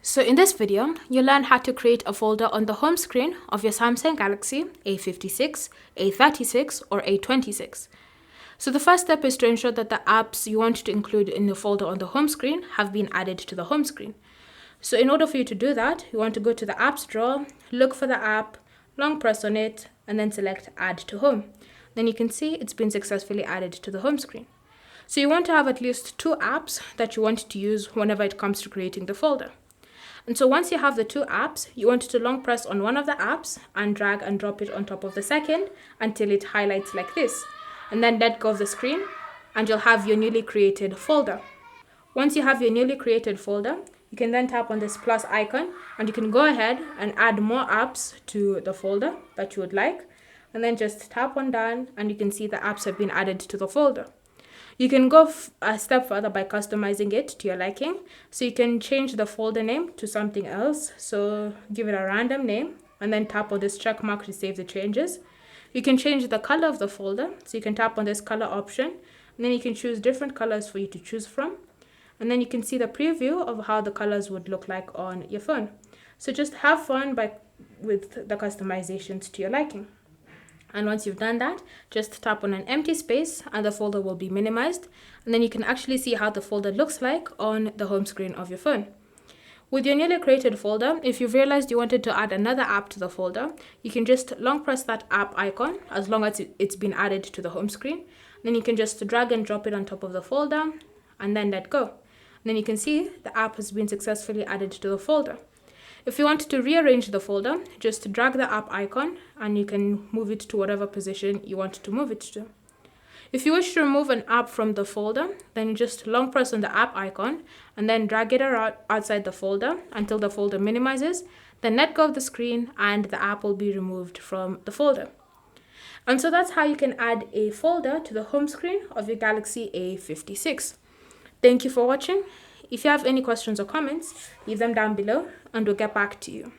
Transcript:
So in this video, you'll learn how to create a folder on the home screen of your Samsung Galaxy A56, A36 or A26. So the first step is to ensure that the apps you want to include in the folder on the home screen have been added to the home screen. So in order for you to do that, you want to go to the apps drawer, look for the app, long press on it, and then select add to home. Then you can see it's been successfully added to the home screen. So you want to have at least 2 apps that you want to use whenever it comes to creating the folder. And so once you have the 2 apps, you want to long press on one of the apps and drag and drop it on top of the second until it highlights like this. And then let go of the screen and you'll have your newly created folder. Once you have your newly created folder, you can then tap on this plus icon and you can go ahead and add more apps to the folder that you would like. And then just tap on done and you can see the apps have been added to the folder. You can go a step further by customizing it to your liking. So you can change the folder name to something else. So give it a random name and then tap on this check mark to save the changes. You can change the color of the folder. So you can tap on this color option and then you can choose different colors for you to choose from. And then you can see the preview of how the colors would look like on your phone. So just have fun with the customizations to your liking. And once you've done that, just tap on an empty space and the folder will be minimized. And then you can actually see how the folder looks like on the home screen of your phone. With your newly created folder, if you've realized you wanted to add another app to the folder, you can just long press that app icon as long as it's been added to the home screen. Then you can just drag and drop it on top of the folder and then let go. And then you can see the app has been successfully added to the folder. If you want to rearrange the folder, just drag the app icon and you can move it to whatever position you want to move it to. If you wish to remove an app from the folder, then you just long press on the app icon and then drag it outside the folder until the folder minimizes. Then let go of the screen and the app will be removed from the folder. And so that's how you can add a folder to the home screen of your Galaxy A56. Thank you for watching. If you have any questions or comments, leave them down below and we'll get back to you.